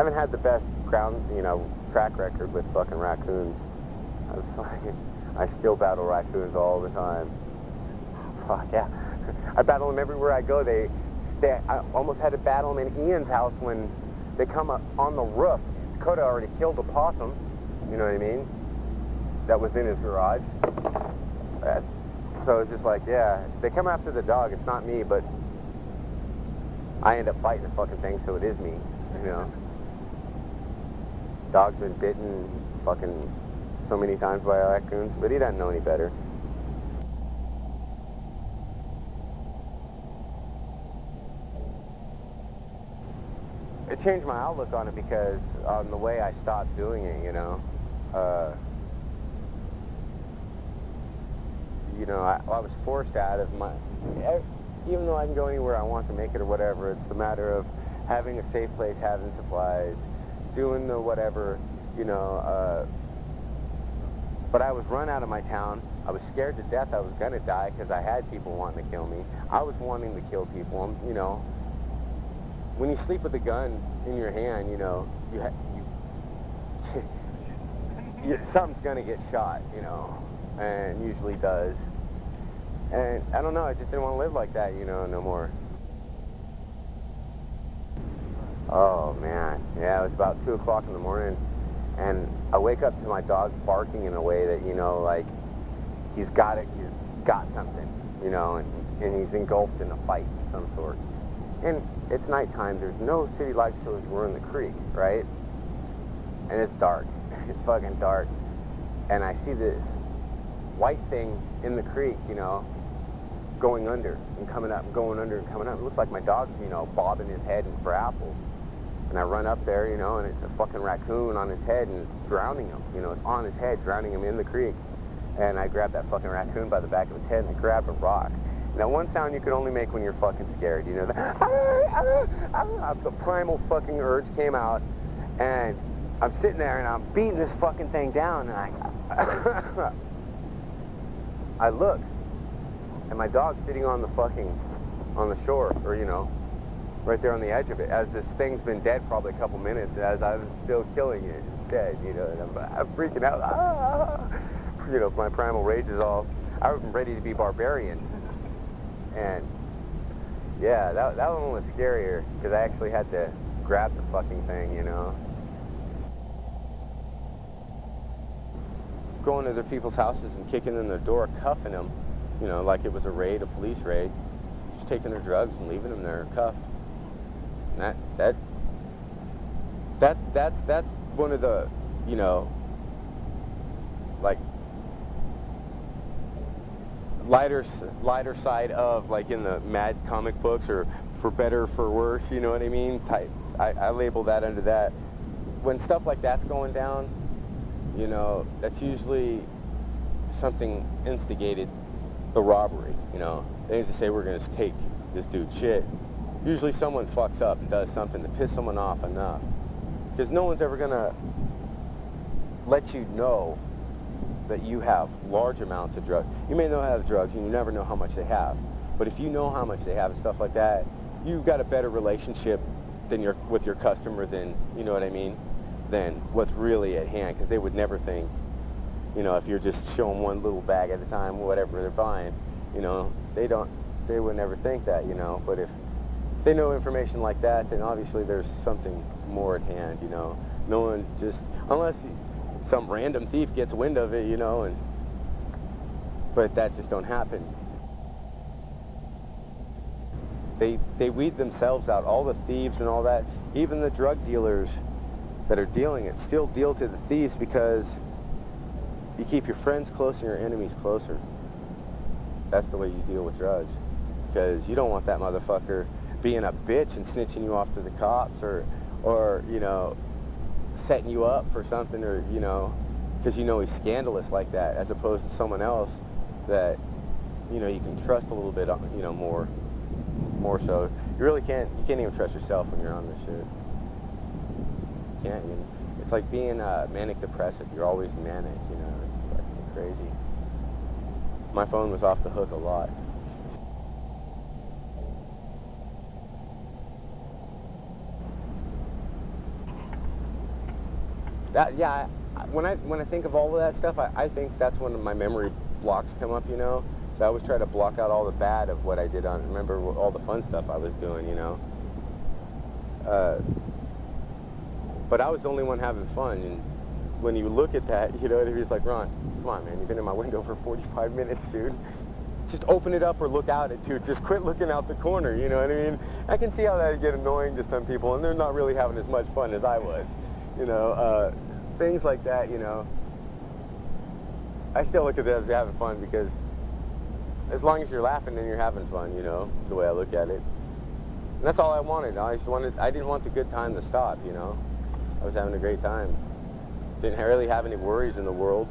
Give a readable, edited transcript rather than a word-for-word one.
haven't had the best track record with fucking raccoons. I still battle raccoons all the time. Fuck yeah. I battle them everywhere I go. I almost had to battle them in Ian's house when they come up on the roof. Dakota already killed a possum, you know what I mean? That was in his garage. So it's just like, yeah, they come after the dog. It's not me, but I end up fighting the fucking thing, so it is me, you know? Dog's been bitten fucking so many times by raccoons, but he doesn't know any better. It changed my outlook on it because on the way I stopped doing it, you know. I was forced out of my, even though I can go anywhere I want to make it or whatever, it's a matter of having a safe place, having supplies, doing the whatever, you know, but I was run out of my town. I was scared to death I was going to die because I had people wanting to kill me. I was wanting to kill people, you know. When you sleep with a gun in your hand, you know, something's going to get shot, you know, and usually does. And I don't know, I just didn't want to live like that, you know, no more. Oh, man. Yeah, it was about 2 o'clock in the morning, and I wake up to my dog barking in a way that, you know, like, he's got something, you know, and he's engulfed in a fight of some sort. And it's nighttime, there's no city lights, so we're in the creek, right? And it's dark, it's fucking dark. And I see this white thing in the creek, you know, going under and coming up, and going under and coming up. It looks like my dog's, you know, bobbing his head for apples. And I run up there, you know, and it's a fucking raccoon on its head, and it's drowning him, you know, it's on his head, drowning him in the creek. And I grab that fucking raccoon by the back of its head, and I grab a rock. Now, one sound you can only make when you're fucking scared, you know, the primal fucking urge came out, and I'm sitting there, and I'm beating this fucking thing down, and I look, and my dog's sitting on the shore, or, you know, right there on the edge of it, as this thing's been dead probably a couple minutes, as I'm still killing it, it's dead, you know, and I'm freaking out, you know, my primal rage is all, I'm ready to be barbarian. And yeah, that one was scarier because I actually had to grab the fucking thing, you know. Going to other people's houses and kicking in their door, cuffing them, you know, like it was a raid, a police raid, just taking their drugs and leaving them there cuffed. And that's one of the, you know, like, lighter side of, like, in the mad comic books, or for better for worse, you know what I mean, type. I label that under that. When stuff like that's going down, you know, that's usually something instigated the robbery, you know. They didn't just say we're gonna take this dude's shit. Usually someone fucks up and does something to piss someone off enough, because no one's ever gonna let you know that you have large amounts of drugs. You may know how to have drugs, and you never know how much they have. But if you know how much they have and stuff like that, you've got a better relationship with your customer than, you know what I mean, than what's really at hand. Because they would never think, you know, if you're just showing one little bag at a time, whatever they're buying, you know, they would never think that, you know. But if they know information like that, then obviously there's something more at hand, you know. No one just, unless some random thief gets wind of it, you know, but that just don't happen. They weed themselves out. All the thieves and all that, even the drug dealers that are dealing it, still deal to the thieves, because you keep your friends close and your enemies closer. That's the way you deal with drugs, because you don't want that motherfucker being a bitch and snitching you off to the cops, or you know, setting you up for something, or, you know, because you know he's scandalous like that, as opposed to someone else that, you know, you can trust a little bit, you know, more so. You can't even trust yourself when you're on this shit. You can't. It's like being manic depressive. You're always manic, you know. It's fucking crazy. My phone was off the hook a lot. Yeah, when I think of all of that stuff, I think that's when my memory blocks come up, you know. So I always try to block out all the bad of what I did on. Remember all the fun stuff I was doing, you know. But I was the only one having fun, and when you look at that, you know, it's like, Ron, come on, man, you've been in my window for 45 minutes, dude. Just open it up or look out it, dude. Just quit looking out the corner, you know what I mean? I can see how that would get annoying to some people, and they're not really having as much fun as I was, you know. Things like that, you know. I still look at it as having fun, because as long as you're laughing, then you're having fun, you know, the way I look at it. And that's all I wanted. I didn't want the good time to stop, you know. I was having a great time. Didn't really have any worries in the world.